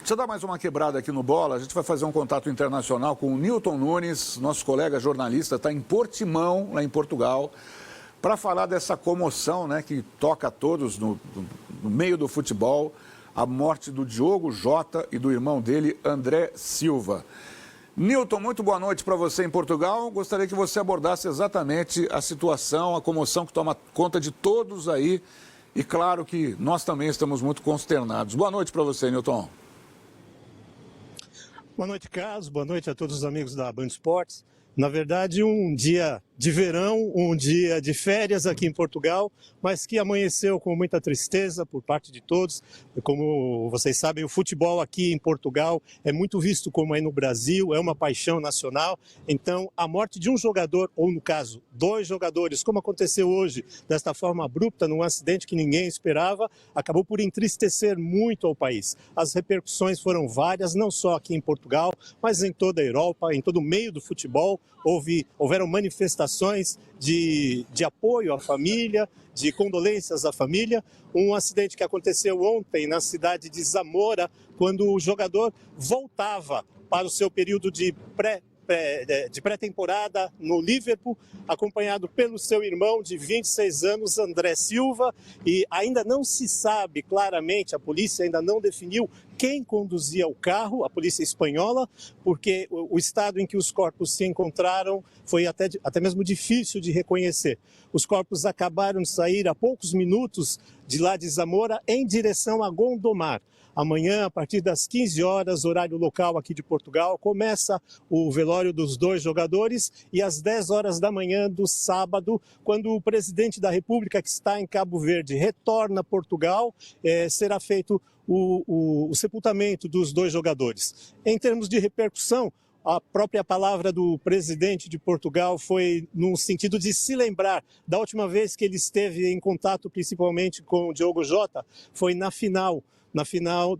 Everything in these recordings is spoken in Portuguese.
Deixa eu dar mais uma quebrada aqui no Bola. A gente vai fazer um contato internacional com o Nilton Nunes, nosso colega jornalista, está em Portimão, lá em Portugal, para falar dessa comoção, né, que toca a todos no meio do futebol, a morte do Diogo Jota e do irmão dele, André Silva. Nilton, muito boa noite para você em Portugal. Gostaria que você abordasse exatamente a situação, a comoção que toma conta de todos aí. E claro que nós também estamos muito consternados. Boa noite para você, Nilton. Boa noite, Carlos. Boa noite a todos os amigos da Band Esportes. Na verdade, um dia de verão, um dia de férias aqui em Portugal, mas que amanheceu com muita tristeza por parte de todos. Como vocês sabem, o futebol aqui em Portugal é muito visto como é no Brasil, é uma paixão nacional. Então, a morte de um jogador, ou no caso, 2 jogadores, como aconteceu hoje, desta forma abrupta, num acidente que ninguém esperava, acabou por entristecer muito ao país. As repercussões foram várias, não só aqui em Portugal, mas em toda a Europa, em todo o meio do futebol. Houveram manifestações de apoio à família, de condolências à família. Um acidente que aconteceu ontem na cidade de Zamora, quando o jogador voltava para o seu período de pré-temporada no Liverpool, acompanhado pelo seu irmão de 26 anos, André Silva, e ainda não se sabe claramente, a polícia ainda não definiu quem conduzia o carro, a polícia espanhola, porque o estado em que os corpos se encontraram foi até mesmo difícil de reconhecer. Os corpos acabaram de sair há poucos minutos de lá de Zamora em direção a Gondomar. Amanhã, a partir das 15 horas, horário local aqui de Portugal, começa o velório dos 2 jogadores e às 10 horas da manhã do sábado, quando o presidente da República, que está em Cabo Verde, retorna a Portugal, será feito o sepultamento dos 2 jogadores. Em termos de repercussão, a própria palavra do presidente de Portugal foi no sentido de se lembrar da última vez que ele esteve em contato, principalmente com o Diogo Jota, foi na final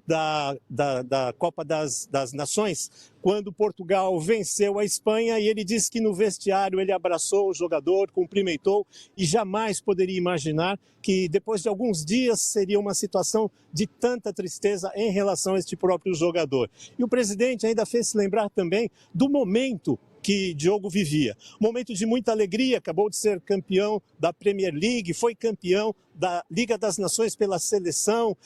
da Copa das Nações, quando Portugal venceu a Espanha, e ele disse que no vestiário ele abraçou o jogador, cumprimentou e jamais poderia imaginar que depois de alguns dias seria uma situação de tanta tristeza em relação a este próprio jogador. E o presidente ainda fez se lembrar também do momento que Diogo vivia. Momento de muita alegria, acabou de ser campeão da Premier League, foi campeão da Liga das Nações pela seleção,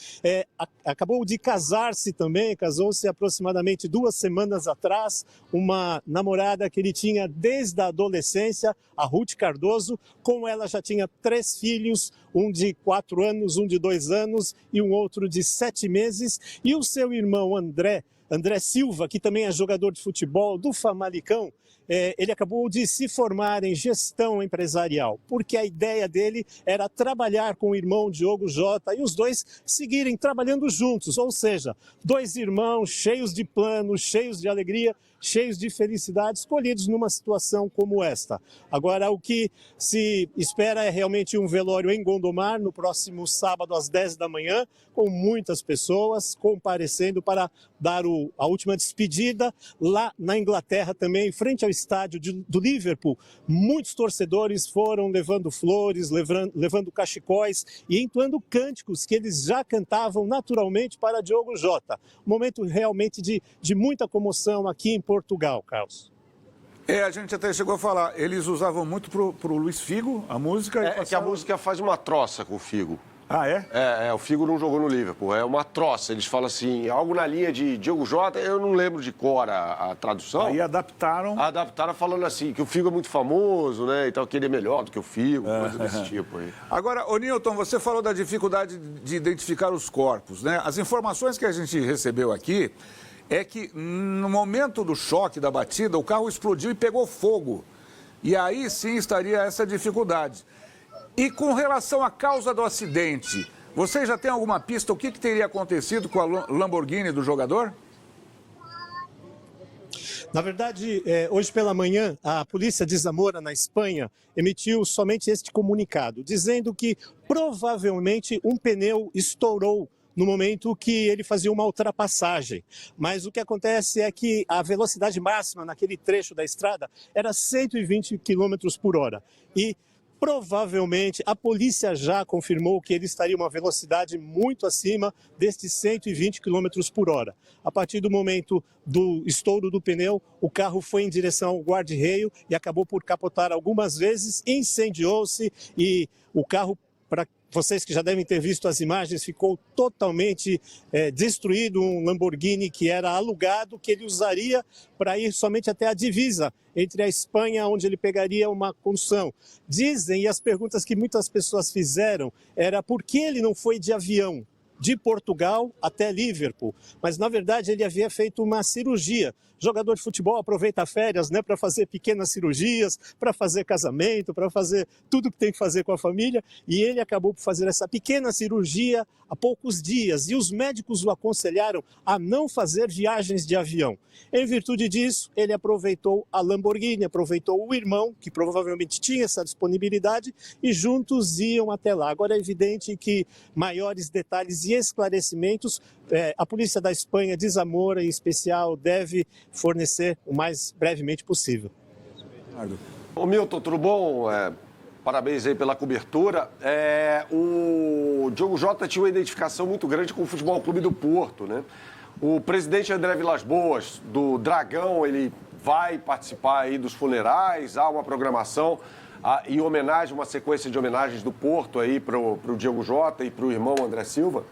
acabou de casar-se também, casou-se aproximadamente 2 semanas atrás, uma namorada que ele tinha desde a adolescência, a Ruth Cardoso. Com ela já tinha 3 filhos, um de 4 anos, um de 2 anos e um outro de 7 meses, e o seu irmão André Silva, que também é jogador de futebol do Famalicão, ele acabou de se formar em gestão empresarial, porque a ideia dele era trabalhar com o irmão Diogo Jota e os 2 seguirem trabalhando juntos, ou seja, 2 irmãos cheios de planos, cheios de alegria, cheios de felicidade, escolhidos numa situação como esta. Agora, o que se espera é realmente um velório em Gondomar, no próximo sábado às 10 da manhã, com muitas pessoas comparecendo para dar a última despedida. Lá na Inglaterra também, frente ao estádio do Liverpool, muitos torcedores foram levando flores, levando cachecóis e entoando cânticos que eles já cantavam naturalmente para Diogo Jota. Um momento realmente de muita comoção aqui em Portugal, Carlos. A gente até chegou a falar, eles usavam muito pro Luís Figo, a música. É que a música faz uma troça com o Figo. Ah, é? O Figo não jogou no Liverpool, é uma troça. Eles falam assim, algo na linha de Diogo Jota, eu não lembro de cor a tradução. Aí adaptaram. Adaptaram falando assim, que o Figo é muito famoso, né, e tal, que ele é melhor do que o Figo, coisa desse tipo aí. Agora, ô Nilton, você falou da dificuldade de identificar os corpos, né? As informações que a gente recebeu aqui é que no momento do choque, da batida, o carro explodiu e pegou fogo. E aí sim estaria essa dificuldade. E com relação à causa do acidente, você já tem alguma pista? O que teria acontecido com a Lamborghini do jogador? Na verdade, hoje pela manhã, a polícia de Zamora, na Espanha, emitiu somente este comunicado, dizendo que provavelmente um pneu estourou no momento que ele fazia uma ultrapassagem. Mas o que acontece é que a velocidade máxima naquele trecho da estrada era 120 km por hora. E Provavelmente, a polícia já confirmou que ele estaria uma velocidade muito acima destes 120 km por hora. A partir do momento do estouro do pneu, o carro foi em direção ao guarda-reio e acabou por capotar algumas vezes, incendiou-se e o carro, para vocês que já devem ter visto as imagens, ficou totalmente destruído, um Lamborghini que era alugado, que ele usaria para ir somente até a divisa entre a Espanha, onde ele pegaria uma condução. Dizem, e as perguntas que muitas pessoas fizeram, era por que ele não foi de avião de Portugal até Liverpool, mas na verdade ele havia feito uma cirurgia. Jogador de futebol aproveita férias, né, para fazer pequenas cirurgias, para fazer casamento, para fazer tudo que tem que fazer com a família, e ele acabou por fazer essa pequena cirurgia há poucos dias, e os médicos o aconselharam a não fazer viagens de avião. Em virtude disso, ele aproveitou a Lamborghini, aproveitou o irmão, que provavelmente tinha essa disponibilidade, e juntos iam até lá. Agora é evidente que maiores detalhes e esclarecimentos, a polícia da Espanha de Zamora, em especial, deve fornecer o mais brevemente possível. Ô Milton, tudo bom? Parabéns aí pela cobertura. O Diogo Jota tinha uma identificação muito grande com o Futebol Clube do Porto, né? O presidente André Vilas-Boas, do Dragão, ele vai participar aí dos funerais, há uma programação em homenagem, uma sequência de homenagens do Porto aí para o Diogo Jota e para o irmão André Silva?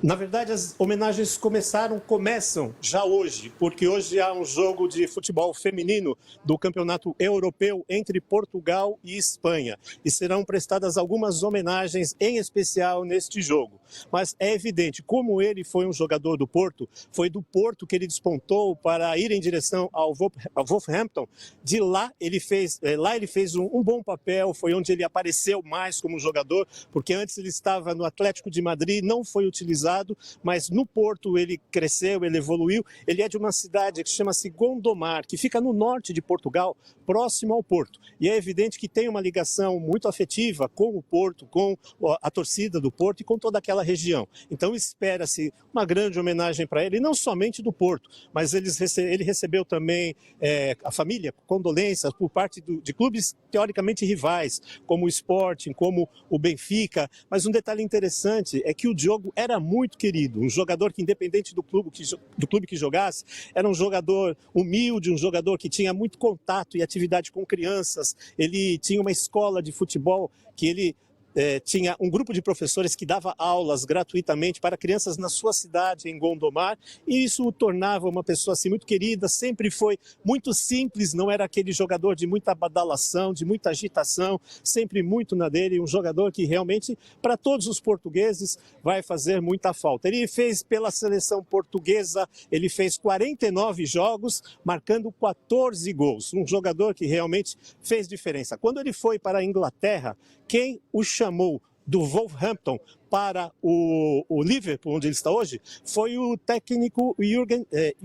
Na verdade, as homenagens começam já hoje, porque hoje há um jogo de futebol feminino do Campeonato Europeu entre Portugal e Espanha. E serão prestadas algumas homenagens, em especial neste jogo. Mas é evidente, como ele foi um jogador do Porto, foi do Porto que ele despontou para ir em direção ao Wolverhampton. De lá ele fez um bom papel, foi onde ele apareceu mais como jogador, porque antes ele estava no Atlético de Madrid, não foi utilizado, mas no Porto ele cresceu, ele evoluiu. Ele é de uma cidade que chama-se Gondomar, que fica no norte de Portugal, próximo ao Porto. E é evidente que tem uma ligação muito afetiva com o Porto, com a torcida do Porto e com toda aquela região. Então espera-se uma grande homenagem para ele, não somente do Porto, mas ele recebeu também a família, condolências por parte de clubes teoricamente rivais, como o Sporting, como o Benfica. Mas um detalhe interessante é que o Diogo era muito querido, um jogador que, independente do clube que jogasse, era um jogador humilde, um jogador que tinha muito contato e atividade com crianças. Ele tinha uma escola de futebol que ele tinha um grupo de professores que dava aulas gratuitamente para crianças na sua cidade, em Gondomar, e isso o tornava uma pessoa assim muito querida. Sempre foi muito simples, não era aquele jogador de muita badalação, de muita agitação, sempre muito na dele, um jogador que realmente, para todos os portugueses, vai fazer muita falta. Ele fez pela seleção portuguesa, ele fez 49 jogos, marcando 14 gols, um jogador que realmente fez diferença. Quando ele foi para a Inglaterra, quem o chamou do Wolverhampton para o Liverpool, onde ele está hoje, foi o técnico Jürgen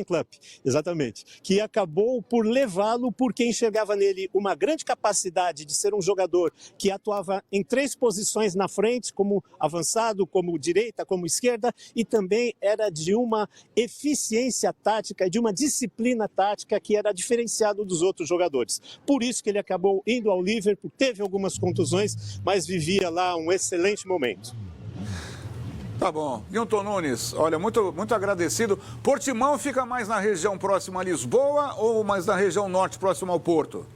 Klopp, exatamente, que acabou por levá-lo porque enxergava nele uma grande capacidade de ser um jogador que atuava em 3 posições na frente, como avançado, como direita, como esquerda, e também era de uma eficiência tática, de uma disciplina tática que era diferenciado dos outros jogadores. Por isso que ele acabou indo ao Liverpool, teve algumas contusões, mas vivia lá um excelente momento. Tá bom. Nilton Nunes, olha, muito agradecido. Portimão fica mais na região próxima a Lisboa ou mais na região norte próxima ao Porto?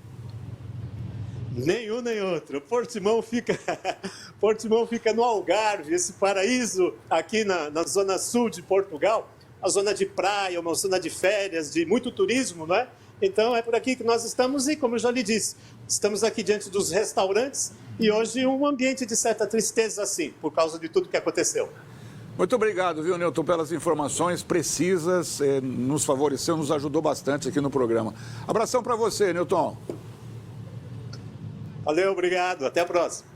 Nenhum nem outro. Portimão fica no Algarve, esse paraíso aqui na zona sul de Portugal, a zona de praia, uma zona de férias, de muito turismo, não é? Então é por aqui que nós estamos e, como eu já lhe disse, estamos aqui diante dos restaurantes e hoje um ambiente de certa tristeza assim, por causa de tudo que aconteceu. Muito obrigado, viu, Nilton, pelas informações precisas, nos favoreceu, nos ajudou bastante aqui no programa. Abração para você, Nilton. Valeu, obrigado, até a próxima.